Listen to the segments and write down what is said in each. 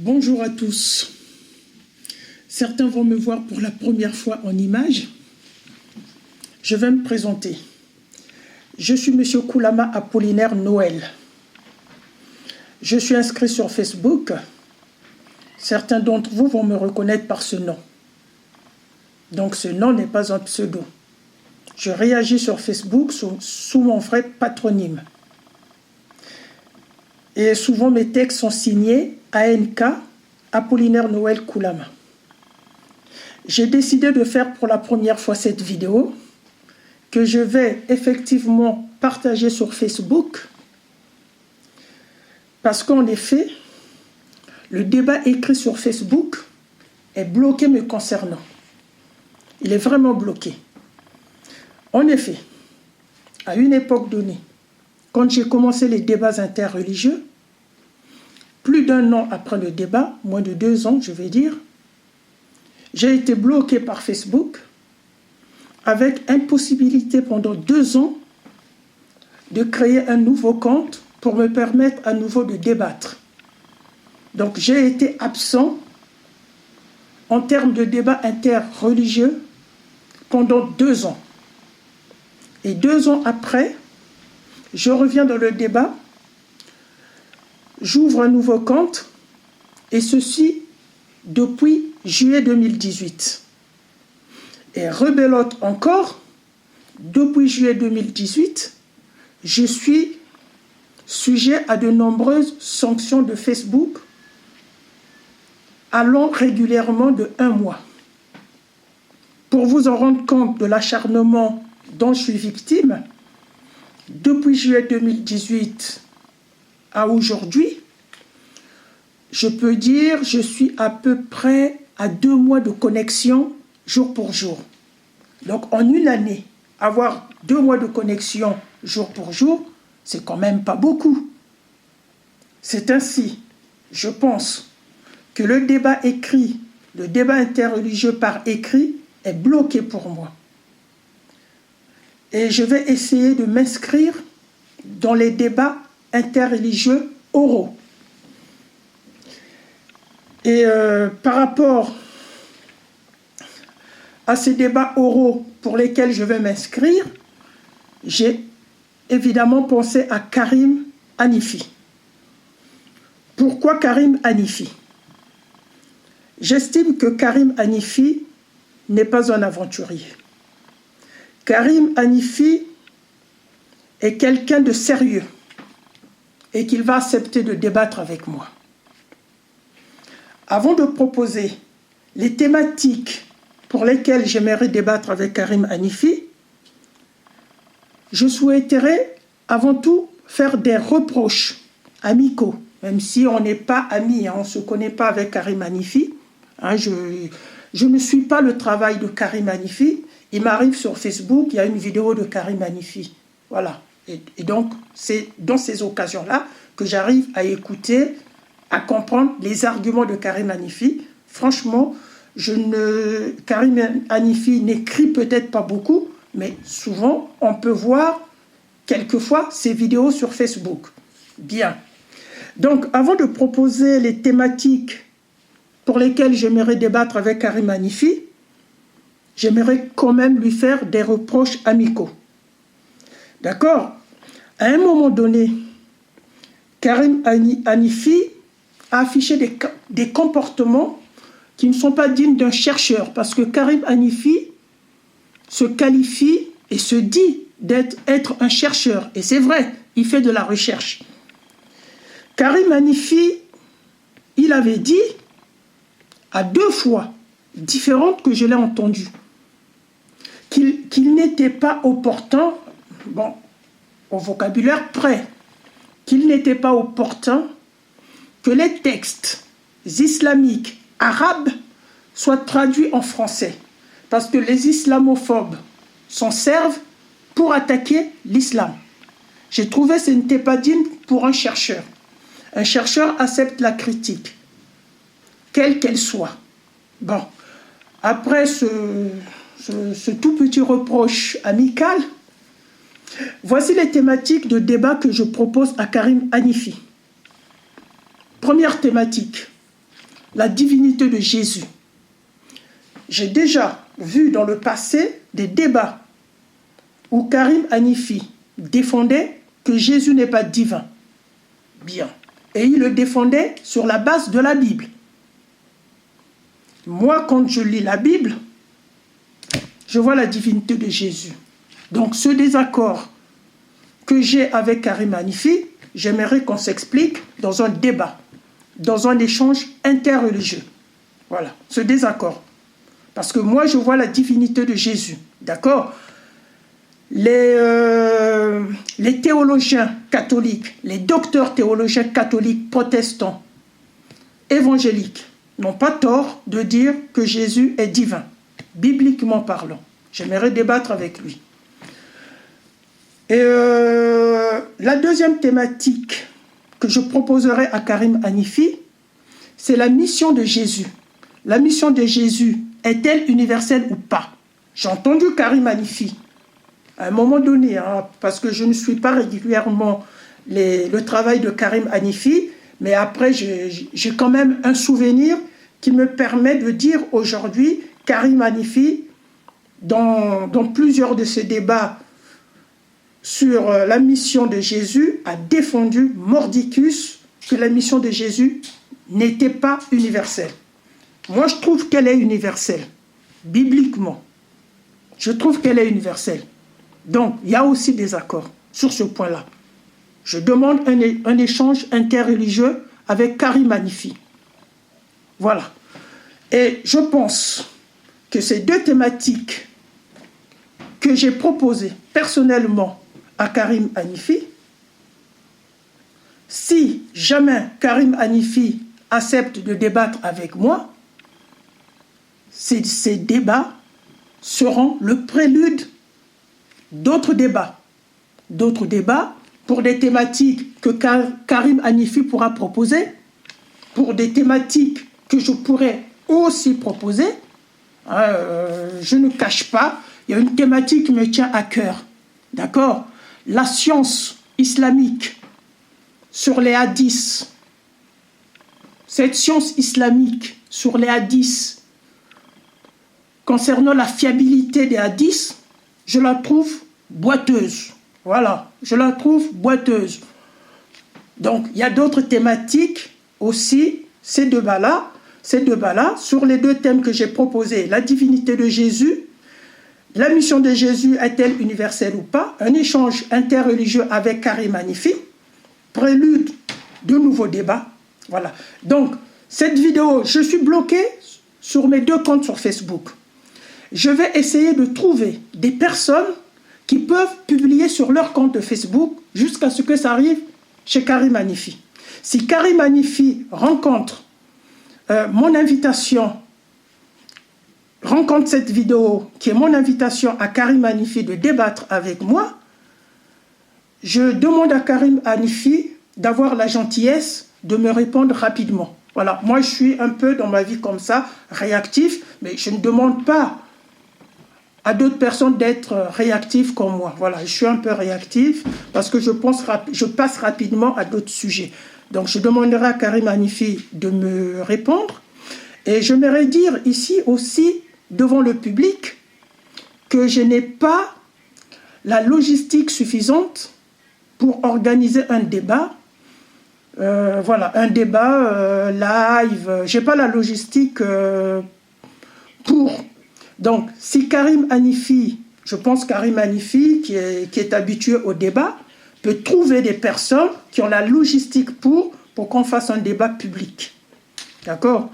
Bonjour à tous. Certains vont me voir pour la première fois en image. Je vais me présenter. Je suis Monsieur Koulama Apollinaire Noël. Je suis inscrit sur Facebook. Certains d'entre vous vont me reconnaître par ce nom. Donc ce nom n'est pas un pseudo. Je réagis sur Facebook sous mon vrai patronyme. Et souvent mes textes sont signés ANK, Apollinaire Noël Koulama. J'ai décidé de faire pour la première fois cette vidéo que je vais effectivement partager sur Facebook parce qu'en effet, le débat écrit sur Facebook est bloqué me concernant. Il est vraiment bloqué. En effet, à une époque donnée, quand j'ai commencé les débats interreligieux, plus d'un an après le débat, moins de 2 ans, je vais dire, j'ai été bloqué par Facebook avec impossibilité pendant 2 ans de créer un nouveau compte pour me permettre à nouveau de débattre. Donc j'ai été absent en termes de débat interreligieux pendant 2 ans. Et 2 ans après, je reviens dans le débat, j'ouvre un nouveau compte, et ceci depuis juillet 2018. Et rebelote encore, depuis juillet 2018, je suis sujet à de nombreuses sanctions de Facebook allant régulièrement de 1 mois. Pour vous en rendre compte de l'acharnement dont je suis victime, depuis juillet 2018 à aujourd'hui, je peux dire je suis à peu près à 2 mois de connexion jour pour jour. Donc en une année, avoir 2 mois de connexion jour pour jour, c'est quand même pas beaucoup. C'est ainsi, je pense, que le débat écrit, le débat interreligieux par écrit est bloqué pour moi. Et je vais essayer de m'inscrire dans les débats interreligieux oraux. Et par rapport à ces débats oraux pour lesquels je vais m'inscrire, j'ai évidemment pensé à Karim Hanifi. Pourquoi Karim Hanifi? J'estime que Karim Hanifi n'est pas un aventurier. Karim Hanifi est quelqu'un de sérieux et qu'il va accepter de débattre avec moi. Avant de proposer les thématiques pour lesquelles j'aimerais débattre avec Karim Hanifi, je souhaiterais avant tout faire des reproches amicaux, même si on n'est pas amis, on ne se connaît pas avec Karim Hanifi. Je ne suis pas le travail de Karim Hanifi. Il m'arrive sur Facebook, il y a une vidéo de Karim Hanifi. Voilà. Et donc, c'est dans ces occasions-là que j'arrive à écouter, à comprendre les arguments de Karim Hanifi. Franchement, Karim Hanifi n'écrit peut-être pas beaucoup, mais souvent, on peut voir quelquefois ses vidéos sur Facebook. Bien. Donc, avant de proposer les thématiques pour lesquelles j'aimerais débattre avec Karim Hanifi, j'aimerais quand même lui faire des reproches amicaux. D'accord? À un moment donné, Karim Hanifi a affiché des comportements qui ne sont pas dignes d'un chercheur, parce que Karim Hanifi se qualifie et se dit d'être un chercheur. Et c'est vrai, il fait de la recherche. Karim Hanifi, il avait dit à 2 fois différentes que je l'ai entendu, qu'il n'était pas opportun, bon, au vocabulaire près, qu'il n'était pas opportun que les textes islamiques arabes soient traduits en français, parce que les islamophobes s'en servent pour attaquer l'islam. J'ai trouvé que ce n'était pas digne pour un chercheur. Un chercheur accepte la critique, quelle qu'elle soit. Bon, après ce tout petit reproche amical, voici les thématiques de débat que je propose à Karim Hanifi. Première thématique, la divinité de Jésus. J'ai déjà vu dans le passé des débats où Karim Hanifi défendait que Jésus n'est pas divin. Bien. Et il le défendait sur la base de la Bible. Moi, quand je lis la Bible, je vois la divinité de Jésus. Donc, ce désaccord que j'ai avec Karim Hanifi, j'aimerais qu'on s'explique dans un débat, dans un échange interreligieux. Voilà, ce désaccord. Parce que moi, je vois la divinité de Jésus. D'accord ? Les théologiens catholiques, les docteurs théologiens catholiques, protestants, évangéliques, n'ont pas tort de dire que Jésus est divin, bibliquement parlant. J'aimerais débattre avec lui. Et la deuxième thématique que je proposerai à Karim Hanifi, c'est la mission de Jésus. La mission de Jésus est-elle universelle ou pas? J'ai entendu Karim Hanifi, à un moment donné, parce que je ne suis pas régulièrement le travail de Karim Hanifi, mais après, j'ai quand même un souvenir qui me permet de dire aujourd'hui, Karim Hanifi, dans plusieurs de ses débats sur la mission de Jésus, a défendu mordicus que la mission de Jésus n'était pas universelle. Moi, je trouve qu'elle est universelle, bibliquement. Je trouve qu'elle est universelle. Donc, il y a aussi des accords sur ce point-là. Je demande un échange interreligieux avec Karim Hanifi. Voilà. Et je pense que ces deux thématiques que j'ai proposées personnellement à Karim Hanifi, si jamais Karim Hanifi accepte de débattre avec moi, ces débats seront le prélude d'autres débats. D'autres débats pour des thématiques que Karim Hanifi pourra proposer, pour des thématiques que je pourrais aussi proposer. Je ne cache pas, il y a une thématique qui me tient à cœur. D'accord ? La science islamique sur les hadiths. Cette science islamique sur les hadiths, concernant la fiabilité des hadiths, je la trouve boiteuse. Voilà, je la trouve boiteuse. Donc, il y a d'autres thématiques aussi, ces débats-là, sur les deux thèmes que j'ai proposés, la divinité de Jésus, la mission de Jésus est-elle universelle ou pas? Un échange interreligieux avec Karim Hanifi, prélude de nouveaux débats. Voilà. Donc, cette vidéo, je suis bloqué sur mes deux comptes sur Facebook. Je vais essayer de trouver des personnes qui peuvent publier sur leur compte de Facebook jusqu'à ce que ça arrive chez Karim Hanifi. Si Karim Hanifi rencontre mon invitation, rencontre cette vidéo qui est mon invitation à Karim Hanifi de débattre avec moi, je demande à Karim Hanifi d'avoir la gentillesse de me répondre rapidement. Voilà, moi je suis un peu dans ma vie comme ça, réactif, mais je ne demande pas à d'autres personnes d'être réactifs comme moi. Voilà, je suis un peu réactif parce que je passe rapidement à d'autres sujets. Donc, je demanderai à Karim Hanifi de me répondre. Et j'aimerais dire ici aussi, devant le public, que je n'ai pas la logistique suffisante pour organiser un débat. Voilà, un débat live. Je n'ai pas la logistique pour... Donc, si Karim Hanifi, je pense Karim Hanifi, qui est habitué au débat, peut trouver des personnes qui ont la logistique pour qu'on fasse un débat public. D'accord?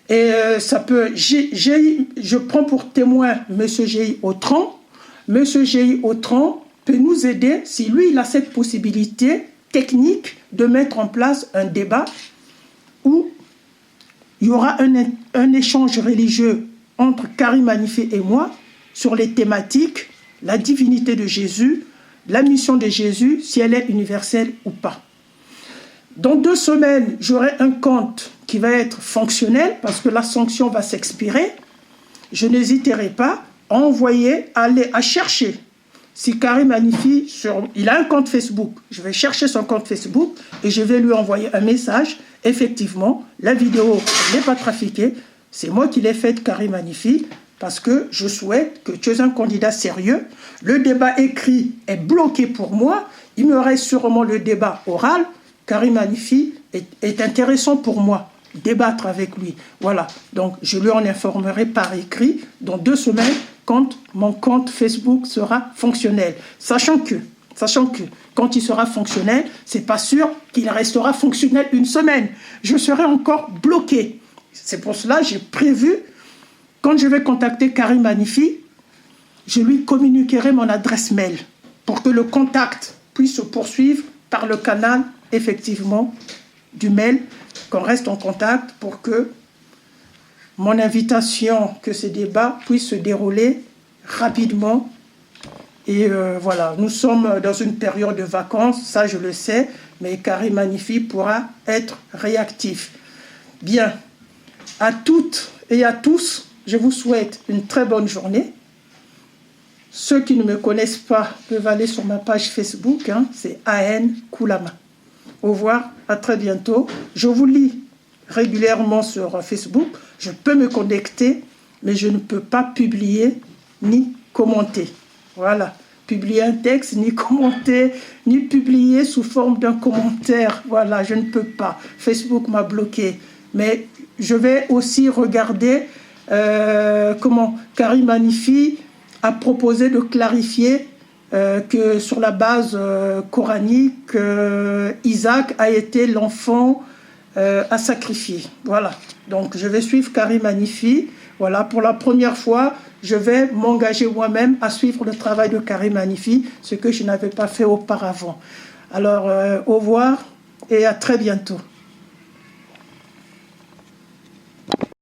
Et ça peut... je prends pour témoin M. G.I. Autran. M. G.I. Autran peut nous aider, si lui, il a cette possibilité technique de mettre en place un débat où il y aura un échange religieux entre Karim Hanifi et moi sur les thématiques, la divinité de Jésus, la mission de Jésus, si elle est universelle ou pas. Dans 2 semaines, j'aurai un compte qui va être fonctionnel parce que la sanction va s'expirer. Je n'hésiterai pas à envoyer, à chercher si Karim Hanifi, il a un compte Facebook, je vais chercher son compte Facebook et je vais lui envoyer un message. Effectivement, la vidéo n'est pas trafiquée, c'est moi qui l'ai faite, Karim Hanifi, parce que je souhaite que tu es un candidat sérieux. Le débat écrit est bloqué pour moi, il me reste sûrement le débat oral. Karim Hanifi est intéressant pour moi, débattre avec lui. Voilà, donc je lui en informerai par écrit dans 2 semaines, quand mon compte Facebook sera fonctionnel. Sachant que quand il sera fonctionnel, c'est pas sûr qu'il restera fonctionnel 1 semaine. Je serai encore bloqué. C'est pour cela que j'ai prévu, quand je vais contacter Karim Hanifi, je lui communiquerai mon adresse mail pour que le contact puisse se poursuivre par le canal, effectivement, du mail, qu'on reste en contact pour que mon invitation, que ces débats puissent se dérouler rapidement. Et voilà, nous sommes dans une période de vacances, ça je le sais, mais Karim Hanifi pourra être réactif. Bien, à toutes et à tous, je vous souhaite une très bonne journée. Ceux qui ne me connaissent pas peuvent aller sur ma page Facebook, c'est AN Koulama. Au revoir, à très bientôt. Je vous lis régulièrement sur Facebook. Je peux me connecter, mais je ne peux pas publier ni commenter. Voilà, publier un texte, ni commenter, ni publier sous forme d'un commentaire. Voilà, je ne peux pas. Facebook m'a bloqué. Mais je vais aussi regarder comment Karim Hanifi a proposé de clarifier que sur la base coranique, Isaac a été l'enfant à sacrifier. Voilà, donc je vais suivre Karim Hanifi. Voilà, pour la première fois, je vais m'engager moi-même à suivre le travail de Karim Hanifi, ce que je n'avais pas fait auparavant. Alors, au revoir et à très bientôt.